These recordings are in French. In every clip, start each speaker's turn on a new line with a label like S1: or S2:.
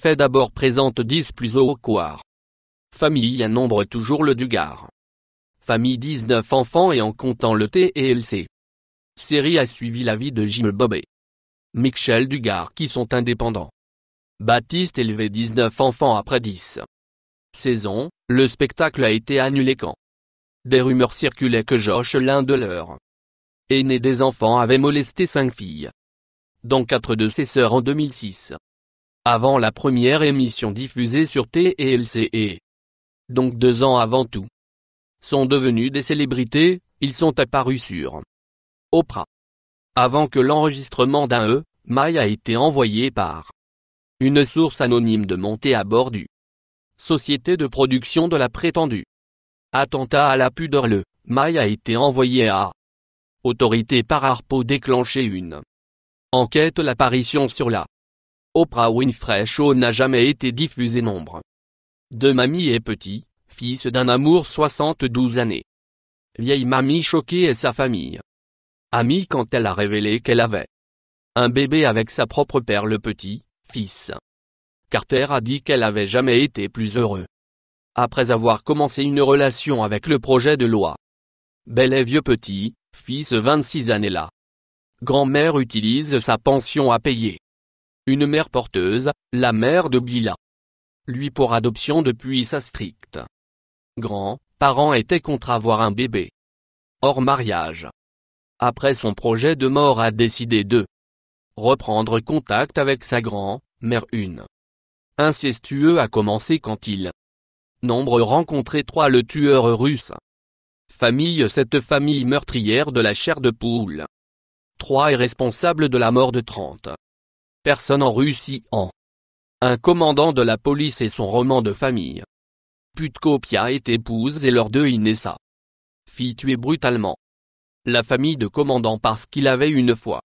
S1: fait d'abord présente 10 plus au quart. Famille à nombre toujours le Dugard. Famille 19 enfants et en comptant le TLC. Série a suivi la vie de Jim Bob et Michel Dugard qui sont indépendants. Baptiste élevé 19 enfants après 10 saisons, le spectacle a été annulé quand des rumeurs circulaient que Josh, l'un de leurs aînés des enfants, avait molesté 5 filles, dont 4 de ses sœurs en 2006. Avant la première émission diffusée sur TLC et donc 2 ans avant tout, sont devenus des célébrités, ils sont apparus sur Oprah. Avant que l'enregistrement d'un E-mail a été envoyé par une source anonyme de monter à bord du société de production de la prétendue attentat à la pudeur, le mail a été envoyé à autorité par Harpo déclencher une enquête. L'apparition sur la Oprah Winfrey Show n'a jamais été diffusée. Nombre de Mamie et Petit, fils d'un amour 72 années. Vieille mamie choquée et sa famille amie quand elle a révélé qu'elle avait un bébé avec sa propre père, le petit fils. Carter a dit qu'elle avait jamais été plus heureux après avoir commencé une relation avec le projet de loi. Bel et vieux petit, fils 26 années là. Grand-mère utilise sa pension à payer. Une mère porteuse, la mère de Bila. Lui pour adoption depuis sa stricte grands-parents étaient contre avoir un bébé hors mariage. Après son projet de mort a décidé de reprendre contact avec sa grand-mère. Une incestueux a commencé quand il nombre rencontré 3 le tueur russe. Famille. Cette famille meurtrière de la chair de poule 3 est responsable de la mort de 30 personnes en Russie. Un commandant de la police et son roman de famille. Putkopia est épouse et leurs 2 Inessa. Fille tuée brutalement. La famille de commandant parce qu'il avait une fois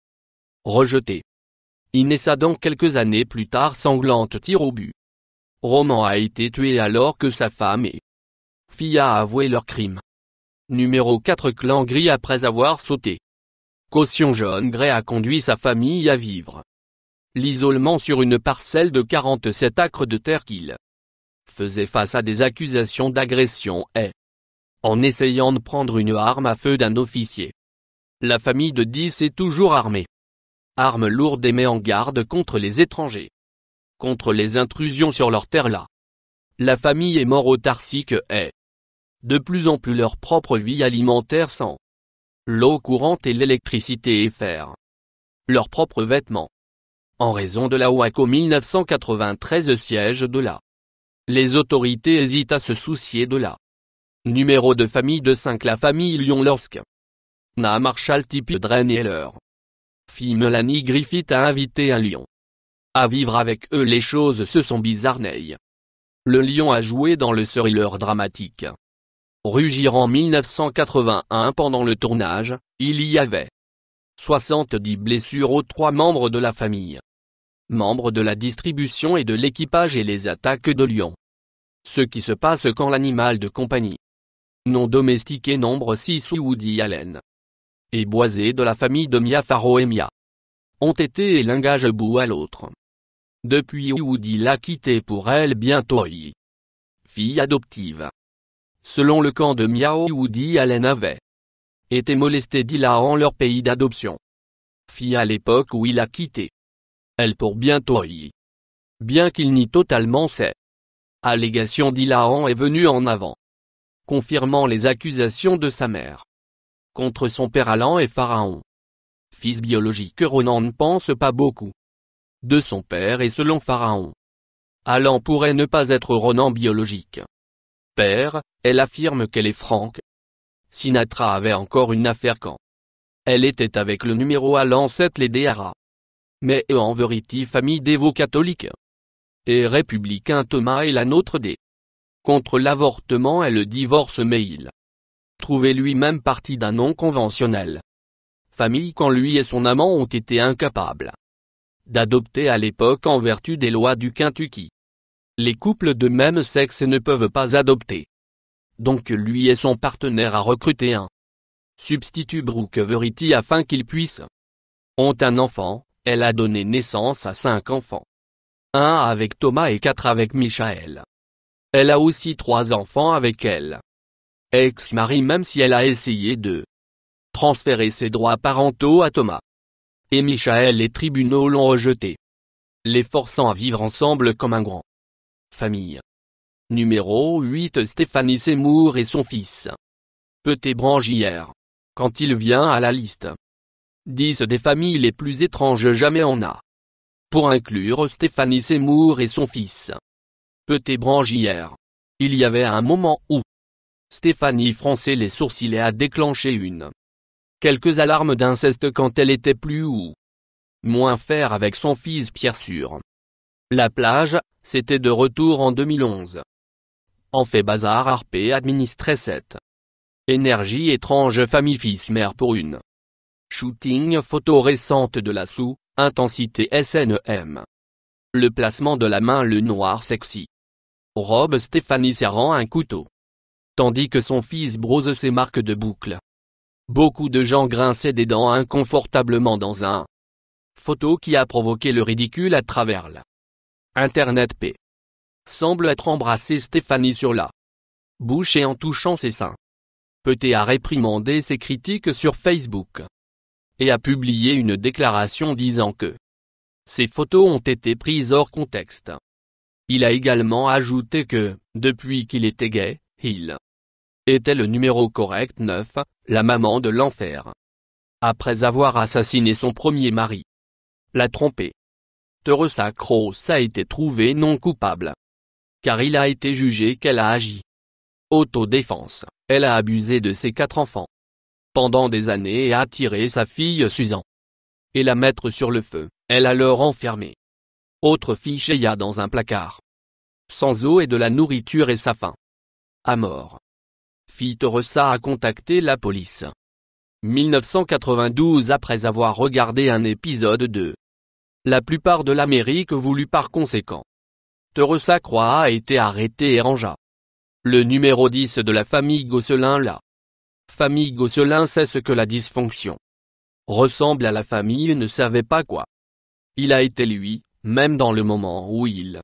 S1: rejeté Inessa. Dans quelques années plus tard, sanglante tir au but. Roman a été tué alors que sa femme et fille a avoué leur crime. Numéro 4. Clan Gris. Après avoir sauté caution, John Gray a conduit sa famille à vivre l'isolement sur une parcelle de 47 acres de terre qu'il faisait face à des accusations d'agression et en essayant de prendre une arme à feu d'un officier. La famille de 10 est toujours armée. Armes lourdes et met en garde contre les étrangers. Contre les intrusions sur leur terre là. La famille est mort autarcique et de plus en plus leur propre vie alimentaire sans l'eau courante et l'électricité et faire leurs propres vêtements. En raison de la WACO 1993 siège de là. Les autorités hésitent à se soucier de la numéro de famille de 5. La famille Lyon. Lorsque Na Marshall Tippy Drain et leur fille Melanie Griffith a invité un lion à vivre avec eux, les choses se sont bizarnées. Le lion a joué dans le thriller dramatique Rugir en 1981. Pendant le tournage, il y avait 70 blessures aux 3 membres de la famille, membres de la distribution et de l'équipage et les attaques de lions. Ce qui se passe quand l'animal de compagnie non domestiqué nombre 6 Woody Allen et boisé de la famille de Mia Farrow et Mia ont été et l'engage bout à l'autre. Depuis Woody l'a quitté pour elle bientôt fille adoptive. Selon le camp de Mia, Woody Allen avait été molesté d'Ila en leur pays d'adoption. Fille à l'époque où il a quitté elle pour bientôt bien qu'il nie totalement ces allégations. Dylan est venu en avant, confirmant les accusations de sa mère contre son père Alan et Pharaon. Fils biologique. Ronan ne pense pas beaucoup de son père et selon Pharaon, Alan pourrait ne pas être Ronan biologique. Père, elle affirme qu'elle est Frank Sinatra avait encore une affaire quand elle était avec le numéro Alan 7 les DRA. Mais en vérité famille dévot catholique et républicain. Thomas est la nôtre des contre l'avortement et le divorce, mais il trouvait lui-même parti d'un non conventionnel famille quand lui et son amant ont été incapables d'adopter à l'époque en vertu des lois du Kentucky. Les couples de même sexe ne peuvent pas adopter. Donc lui et son partenaire a recruté un substitut Brooke Verity afin qu'il puisse ont un enfant. Elle a donné naissance à 5 enfants. 1 avec Thomas et 4 avec Michael. Elle a aussi 3 enfants avec elle. Ex-mari même si elle a essayé de transférer ses droits parentaux à Thomas. Et Michael, les tribunaux l'ont rejeté, les forçant à vivre ensemble comme un grand famille. Numéro 8 Stéphanie Seymour et son fils. Petit Brangière. Quand il vient à la liste 10 des familles les plus étranges jamais on a pour inclure Stéphanie Seymour et son fils. Petit Brangière. Il y avait un moment où Stéphanie fronçait les sourcils et a déclenché quelques alarmes d'inceste quand elle était plus ou moins faire avec son fils Pierre sur la plage. C'était de retour en 2011. En fait Bazar Harpé administrait cette énergie étrange famille fils-mère pour une shooting photo récente de la sous-intensité SNEM. Le placement de la main le noir sexy. Robe Stéphanie serrant un couteau. Tandis que son fils brose ses marques de boucles. Beaucoup de gens grinçaient des dents inconfortablement dans un photo qui a provoqué le ridicule à travers Internet. P. semble être embrassé Stéphanie sur la bouche et en touchant ses seins. Petit a réprimandé ses critiques sur Facebook. Et a publié une déclaration disant que ces photos ont été prises hors contexte. Il a également ajouté que, depuis qu'il était gay, il était le numéro correct 9, la maman de l'enfer. Après avoir assassiné son premier mari, l'a trompé. Teresa Cross a été trouvée non coupable. Car il a été jugé qu'elle a agi autodéfense, elle a abusé de ses 4 enfants pendant des années et a tiré sa fille Susan et la mettre sur le feu, elle a alors enfermé autre fille Sheya dans un placard sans eau et de la nourriture et sa faim à mort. Fille Teresa a contacté la police 1992 après avoir regardé un épisode de La plupart de l'Amérique voulue. Par conséquent, Teresa Croix a été arrêtée et rangea le numéro 10 de la famille Gosselin. La famille Gosselin sait ce que la dysfonction ressemble à la famille ne savait pas quoi. Il a été lui, même dans le moment où il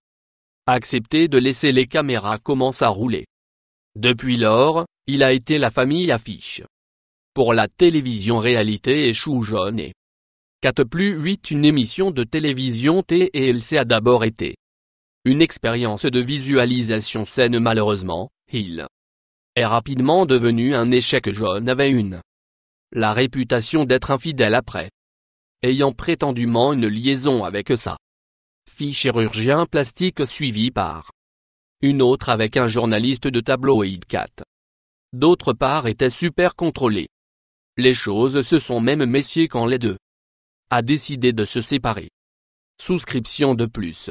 S1: a accepté de laisser les caméras commencer à rouler. Depuis lors, il a été la famille affiche pour la télévision réalité et Chou jaune et 4+8 une émission de télévision TLC a d'abord été une expérience de visualisation saine. Malheureusement, il est rapidement devenu un échec. John avait la réputation d'être infidèle après ayant prétendument une liaison avec sa fille chirurgien plastique suivie par une autre avec un journaliste de tabloïd. Cat. D'autre part était super contrôlé. Les choses se sont même messieurs quand les deux a décidé de se séparer. Souscription de plus.